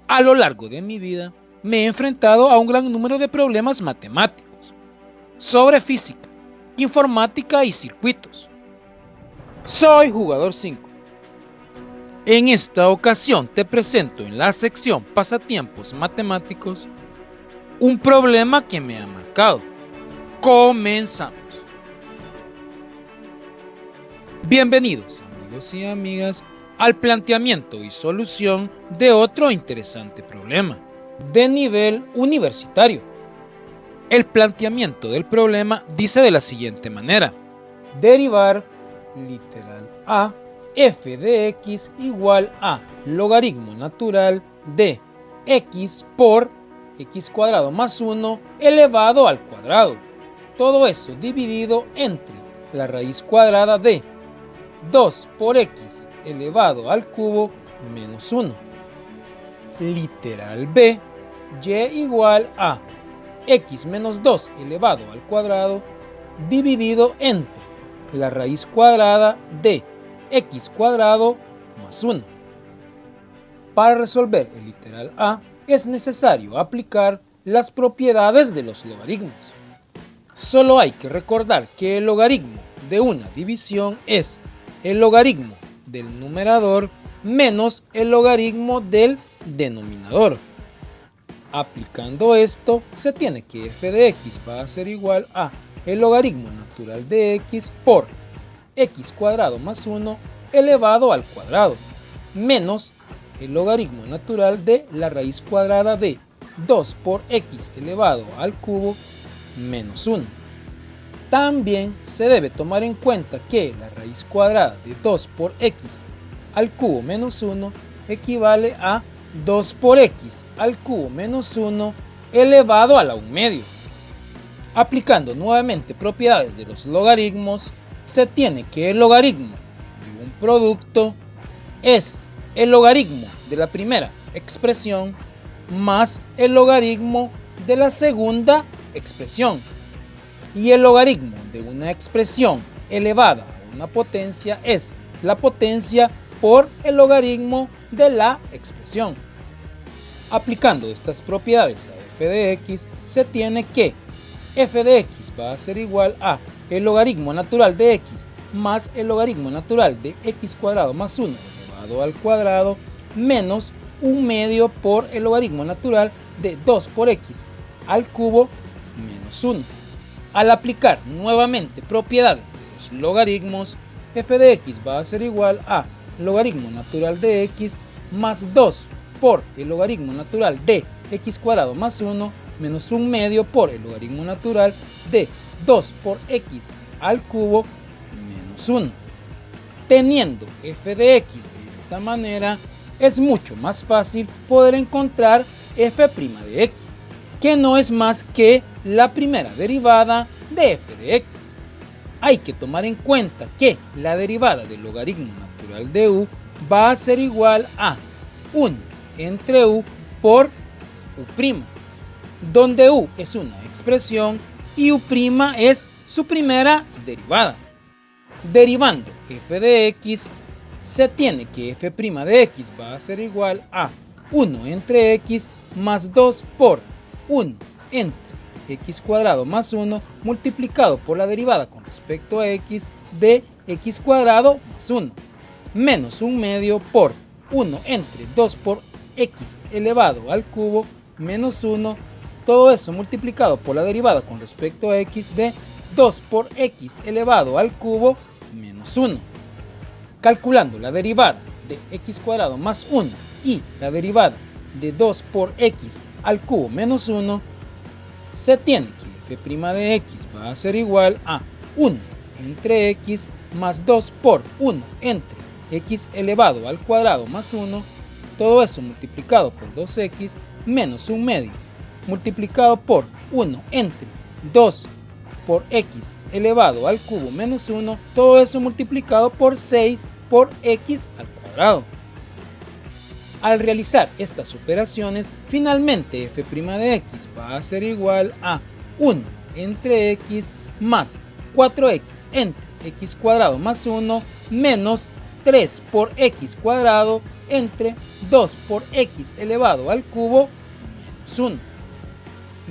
A lo largo de mi vida me he enfrentado a un gran número de problemas matemáticos sobre física, informática y circuitos. Soy Jugador 5. En esta ocasión te presento en la sección Pasatiempos Matemáticos un problema que me ha marcado. Comenzamos. Bienvenidos, amigos y amigas, al planteamiento y solución de otro interesante problema de nivel universitario. El planteamiento del problema dice de la siguiente manera: derivar literal a f de x igual a logaritmo natural de x por x cuadrado más 1 elevado al cuadrado. Todo eso dividido entre la raíz cuadrada de 2 por x elevado al cubo menos 1. Literal b, y igual a x menos 2 elevado al cuadrado dividido entre la raíz cuadrada de x cuadrado más 1. Para resolver el literal a es necesario aplicar las propiedades de los logaritmos. Solo hay que recordar que el logaritmo de una división es el logaritmo del numerador menos el logaritmo del denominador. Aplicando esto, se tiene que f de x va a ser igual a el logaritmo natural de x por x cuadrado más 1 elevado al cuadrado, menos el logaritmo natural de la raíz cuadrada de 2 por x elevado al cubo menos 1. También se debe tomar en cuenta que la raíz cuadrada de 2 por x al cubo menos 1 equivale a 2 por x al cubo menos 1 elevado a la 1 medio. Aplicando nuevamente propiedades de los logaritmos, se tiene que el logaritmo de un producto es el logaritmo de la primera expresión más el logaritmo de la segunda expresión. Y el logaritmo de una expresión elevada a una potencia es la potencia por el logaritmo de la expresión. Aplicando estas propiedades a f de x, se tiene que f de x va a ser igual a el logaritmo natural de x más el logaritmo natural de x cuadrado más 1 elevado al cuadrado menos 1 medio por el logaritmo natural de 2 por x al cubo menos 1. Al aplicar nuevamente propiedades de los logaritmos, f de x va a ser igual a logaritmo natural de x más 2 por el logaritmo natural de x cuadrado más 1 menos 1 medio por el logaritmo natural de 2 por x al cubo menos 1. Teniendo f de x de esta manera, es mucho más fácil poder encontrar f' de x, que no es más que la primera derivada de f de x. Hay que tomar en cuenta que la derivada del logaritmo natural de u va a ser igual a 1 entre u por u', donde u es una expresión y u' es su primera derivada. Derivando f de x, se tiene que f' de x va a ser igual a 1 entre x más 2 por 1 entre x cuadrado más 1 multiplicado por la derivada con respecto a x de x cuadrado más 1 menos 1 medio por 1 entre 2 por x elevado al cubo menos 1, todo eso multiplicado por la derivada con respecto a x de 2 por x elevado al cubo menos 1. Calculando la derivada de x cuadrado más 1 y la derivada de 2 por x al cubo menos 1, se tiene que f' de x va a ser igual a 1 entre x más 2 por 1 entre x elevado al cuadrado más 1, todo eso multiplicado por 2x menos 1 medio, multiplicado por 1 entre 2 por x elevado al cubo menos 1, todo eso multiplicado por 6 por x al cuadrado. Al realizar estas operaciones, finalmente f' de x va a ser igual a 1 entre x más 4x entre x cuadrado más 1 menos 3 por x cuadrado entre 2 por x elevado al cubo menos 1.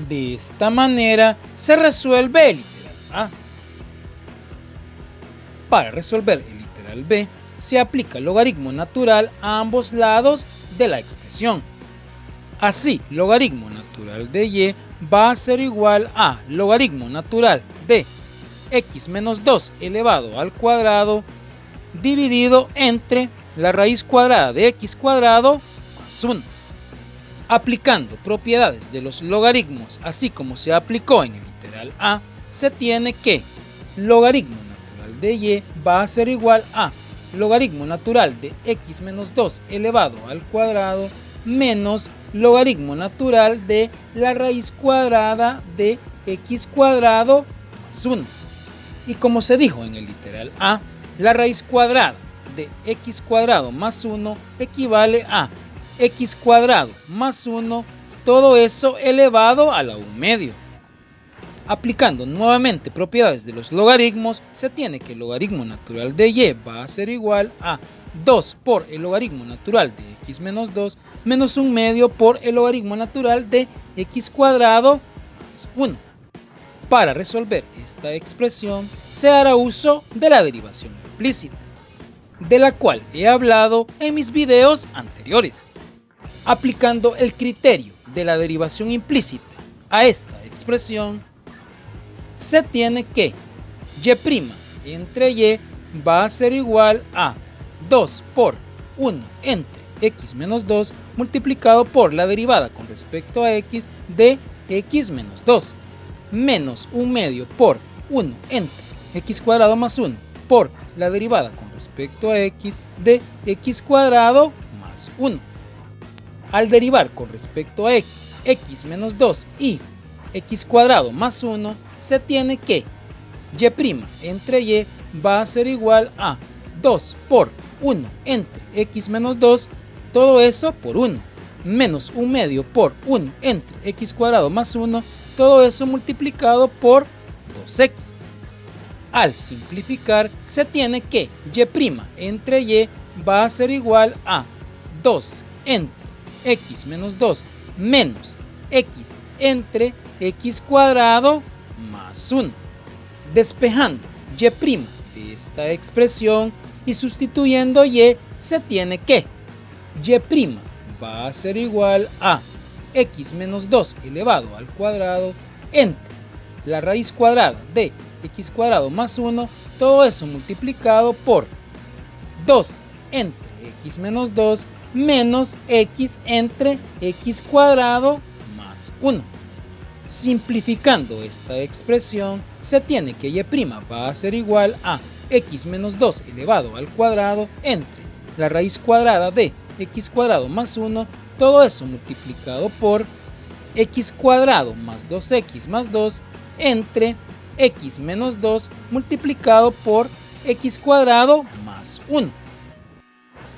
De esta manera se resuelve el literal A. Para resolver el literal B, se aplica el logaritmo natural a ambos lados de la expresión. Así, logaritmo natural de y va a ser igual a logaritmo natural de x menos 2 elevado al cuadrado dividido entre la raíz cuadrada de x cuadrado más 1. Aplicando propiedades de los logaritmos, así como se aplicó en el literal A, se tiene que logaritmo natural de y va a ser igual a logaritmo natural de x menos 2 elevado al cuadrado menos logaritmo natural de la raíz cuadrada de x cuadrado más 1. Y como se dijo en el literal A, la raíz cuadrada de x cuadrado más 1 equivale a x cuadrado más 1, todo eso elevado a la 1 medio. Aplicando nuevamente propiedades de los logaritmos, se tiene que el logaritmo natural de y va a ser igual a 2 por el logaritmo natural de x menos 2 menos 1 medio por el logaritmo natural de x cuadrado más 1. Para resolver esta expresión se hará uso de la derivación implícita, de la cual he hablado en mis videos anteriores. Aplicando el criterio de la derivación implícita a esta expresión, se tiene que y' entre y va a ser igual a 2 por 1 entre x menos 2 multiplicado por la derivada con respecto a x de x menos 2 menos 1 medio por 1 entre x cuadrado más 1 por la derivada con respecto a x de x cuadrado más 1. Al derivar con respecto a x menos 2 y x cuadrado más 1, se tiene que y' entre y va a ser igual a 2 por 1 entre x menos 2, todo eso por 1, menos 1 medio por 1 entre x cuadrado más 1, todo eso multiplicado por 2x. Al simplificar, se tiene que y' entre y va a ser igual a 2 entre x menos 2 menos x entre x cuadrado más 1. Despejando y' de esta expresión y sustituyendo y, se tiene que y' va a ser igual a x menos 2 elevado al cuadrado entre la raíz cuadrada de x cuadrado más 1, todo eso multiplicado por 2 entre x menos 2 menos x entre x cuadrado más 1. Simplificando esta expresión, se tiene que y' va a ser igual a x menos 2 elevado al cuadrado entre la raíz cuadrada de x cuadrado más 1, todo eso multiplicado por x cuadrado más 2x más 2 entre x menos 2 multiplicado por x cuadrado más 1.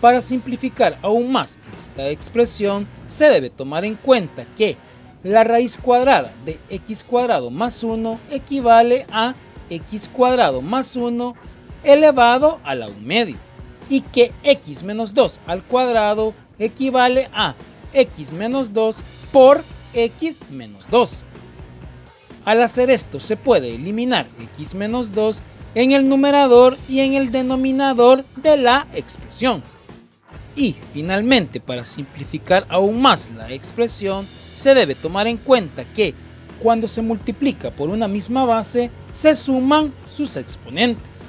Para simplificar aún más esta expresión, se debe tomar en cuenta que la raíz cuadrada de x cuadrado más 1 equivale a x cuadrado más 1 elevado a la 1 medio y que x menos 2 al cuadrado equivale a x menos 2 por x menos 2. Al hacer esto se puede eliminar x menos 2 en el numerador y en el denominador de la expresión. Y finalmente, para simplificar aún más la expresión, se debe tomar en cuenta que cuando se multiplica por una misma base, se suman sus exponentes.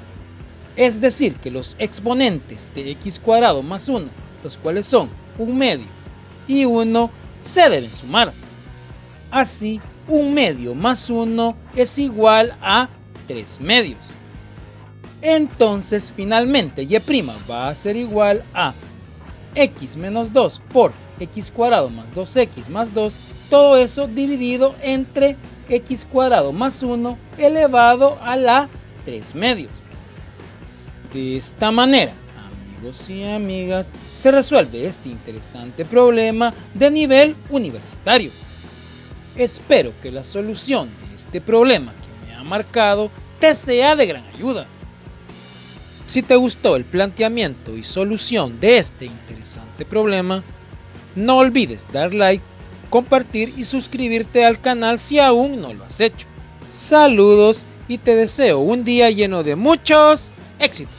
Es decir, que los exponentes de x cuadrado más 1, los cuales son 1 medio y 1, se deben sumar. Así, 1 medio más 1 es igual a 3 medios. Entonces, finalmente, y' va a ser igual a x menos 2 por x cuadrado más 2x más 2, todo eso dividido entre x cuadrado más 1 elevado a la 3 medios. De esta manera, amigos y amigas, se resuelve este interesante problema de nivel universitario. Espero que la solución de este problema que me ha marcado te sea de gran ayuda. Si te gustó el planteamiento y solución de este interesante problema, no olvides dar like, compartir y suscribirte al canal si aún no lo has hecho. Saludos y te deseo un día lleno de muchos éxitos.